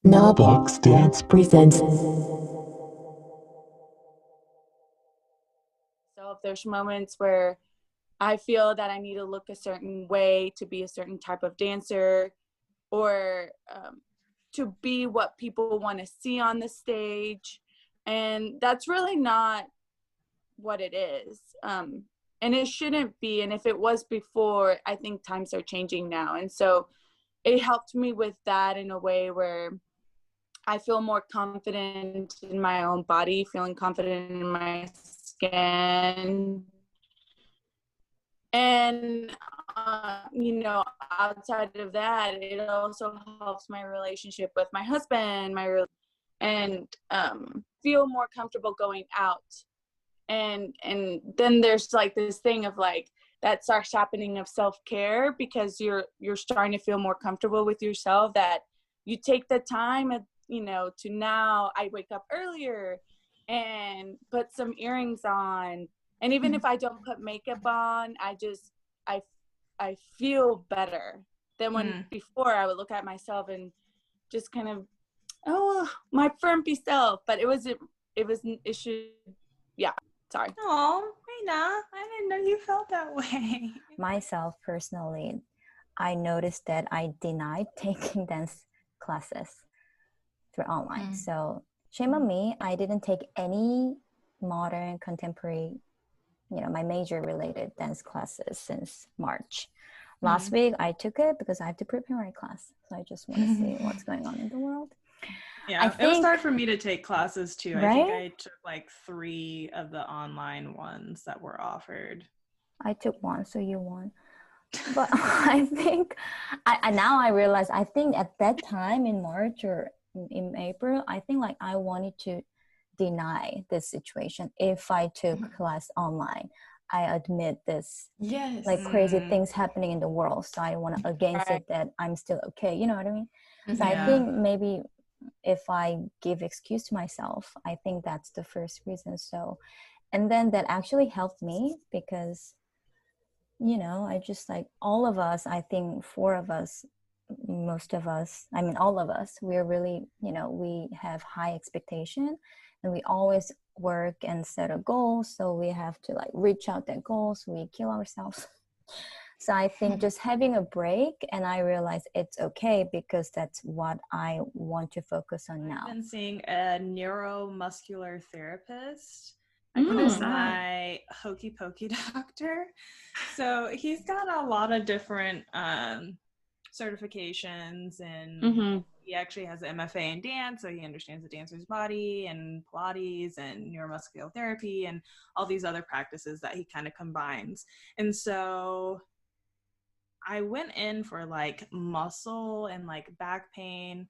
Somatics Dance presents. So if there's moments where I feel that I need to look a certain way to be a certain type of dancer, or to be what people want to see on the stage, and that's really not what it is. And it shouldn't be. And if it was before, I think times are changing now. And so it helped me with that in a way where I feel more confident in my own body, feeling confident in my skin. And, outside of that, it also helps my relationship with my husband, and feel more comfortable going out. And then there's like this thing of like, that starts happening of self-care, because you're starting to feel more comfortable with yourself, that you take the time to, now I wake up earlier and put some earrings on, and even if I don't put makeup on, I feel better than when before I would look at myself and just kind of, oh, my frumpy self. But it should, yeah, sorry. Oh, Reyna, I didn't know you felt that way. Myself personally, I noticed that I denied taking dance classes through online. So shame on me, I didn't take any modern, contemporary, my major related dance classes since March. Last week I took it because I have to prepare my class. So I just want to see what's going on in the world. Yeah, it was hard for me to take classes too. Right? I think I took like 3 of the online ones that were offered. I took one, so you won. But I think, now I realize, I think at that time in March or in April, I think like I wanted to deny this situation if I took class online. I admit this, like crazy things happening in the world. So I want to against it that I'm still okay. You know what I mean? So I think maybe if I give excuse to myself, I think that's the first reason. So, and then that actually helped me because, I just like all of us, I think 4 of us, most of us, I mean, all of us, we're really, we have high expectation and we always work and set a goal. So we have to like reach out that goal. So we kill ourselves. So I think just having a break, and I realize it's okay because that's what I want to focus on now. I've been seeing a neuromuscular therapist. I call him my hokey pokey doctor. So he's got a lot of different certifications, and he actually has an MFA in dance, so he understands the dancer's body, and Pilates and neuromuscular therapy and all these other practices that he kind of combines. And so I went in for like muscle and like back pain.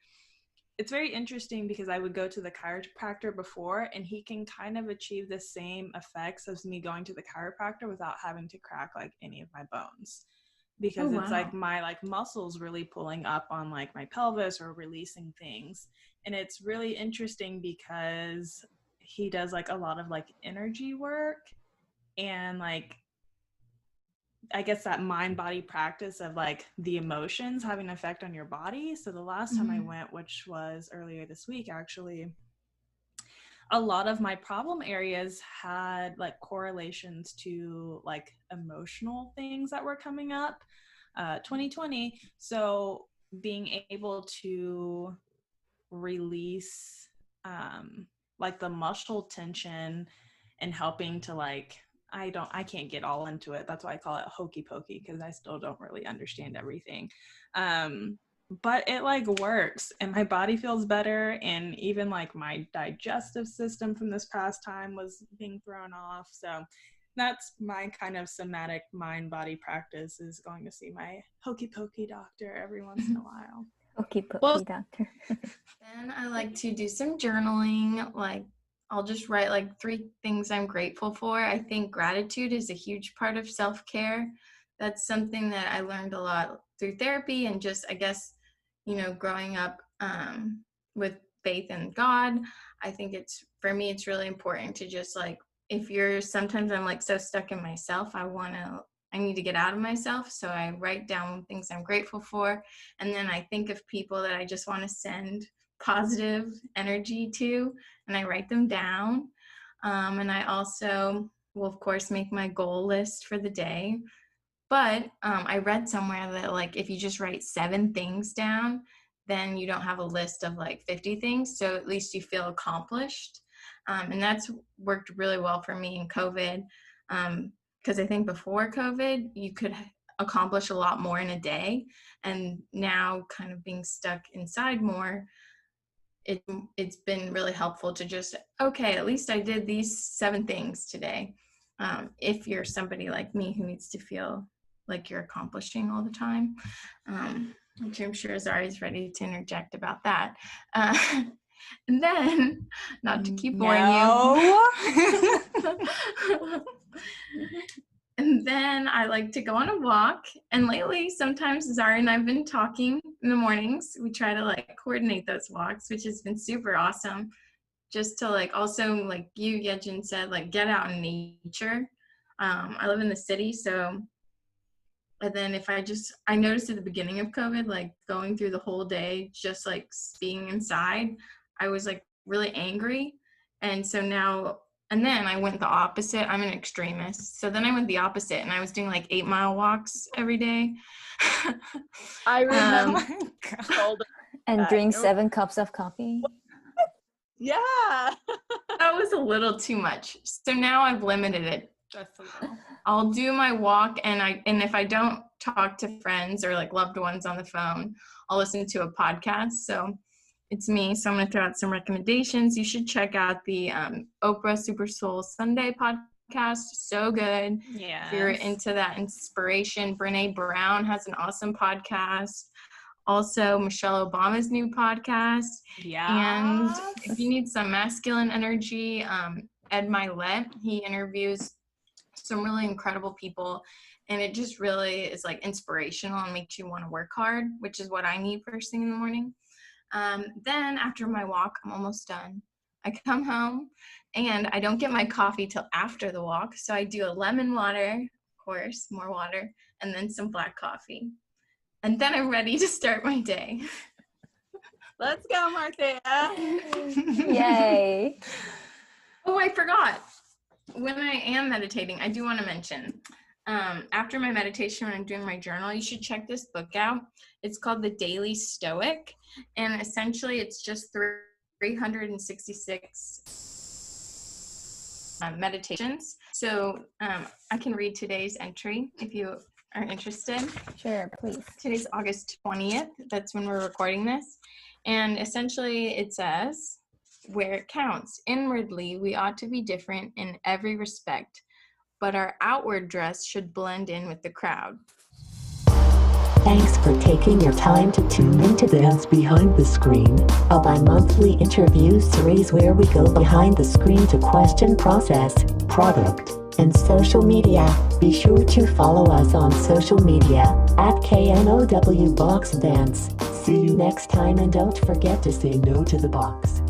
It's very interesting because I would go to the chiropractor before, and he can kind of achieve the same effects as me going to the chiropractor without having to crack like any of my bones, because it's like my like muscles really pulling up on like my pelvis or releasing things. And it's really interesting because he does like a lot of like energy work and like, I guess that mind-body practice of like the emotions having an effect on your body. So the last time I went, which was earlier this week, actually, a lot of my problem areas had like correlations to like emotional things that were coming up, 2020. So being able to release like the muscle tension and helping to like, I can't get all into it. That's why I call it hokey pokey, because I still don't really understand everything. But it like works and my body feels better. And even like my digestive system from this past time was being thrown off. So that's my kind of somatic mind body practice, is going to see my hokey pokey doctor every once in a while. Hokey pokey doctor. Then I like to do some journaling. Like I'll just write like 3 things I'm grateful for. I think gratitude is a huge part of self-care. That's something that I learned a lot through therapy and just, I guess, growing up with faith in God. I think for me, it's really important to just like, sometimes I'm like so stuck in myself, I need to get out of myself. So I write down things I'm grateful for. And then I think of people that I just want to send positive energy to, and I write them down. And I also will, of course, make my goal list for the day. But I read somewhere that like if you just write 7 things down, then you don't have a list of like 50 things. So at least you feel accomplished. And that's worked really well for me in COVID. Because I think before COVID, you could accomplish a lot more in a day. And now kind of being stuck inside more, it's been really helpful to just, okay, at least I did these 7 things today. If you're somebody like me who needs to feel like you're accomplishing all the time, which I'm sure Azaria is ready to interject about that. And then, not to keep boring you. And then I like to go on a walk. And lately, sometimes Azaria and I have been talking in the mornings. We try to like coordinate those walks, which has been super awesome. Just to like also, like you, YeaJean, said, like get out in nature. I live in the city, so, and then if I noticed at the beginning of COVID, like going through the whole day, just like being inside, I was like really angry. And so now, and then I went the opposite. I'm an extremist. So then I went the opposite and I was doing like 8-mile walks every day. I remember. And drink 7 cups of coffee. Yeah. That was a little too much. So now I've limited it. Just a little. I'll do my walk, and if I don't talk to friends or like loved ones on the phone, I'll listen to a podcast. So it's me. So I'm going to throw out some recommendations. You should check out the Oprah Super Soul Sunday podcast. So good. Yeah. If you're into that inspiration, Brene Brown has an awesome podcast. Also, Michelle Obama's new podcast. Yeah. And if you need some masculine energy, Ed Milet, he interviews some really incredible people, and it just really is like inspirational and makes you want to work hard, which is what I need first thing in the morning. Then after my walk, I'm almost done. I come home and I don't get my coffee till after the walk. So I do a lemon water, of course, more water, and then some black coffee. And then I'm ready to start my day. Let's go, Martheya. Yay. Oh, I forgot. When I am meditating, I do want to mention, after my meditation, when I'm doing my journal, you should check this book out. It's called The Daily Stoic. And essentially, it's just 366 meditations. So I can read today's entry if you are interested. Sure, please. Today's August 20th. That's when we're recording this. And essentially, it says, where it counts, inwardly, we ought to be different in every respect, but our outward dress should blend in with the crowd. Thanks for taking your time to tune into Dance Behind the Screen, a bi-monthly interview series where we go behind the screen to question process, product, and social media. Be sure to follow us on social media at KNOW Box Dance. See you next time, and don't forget to say no to the box.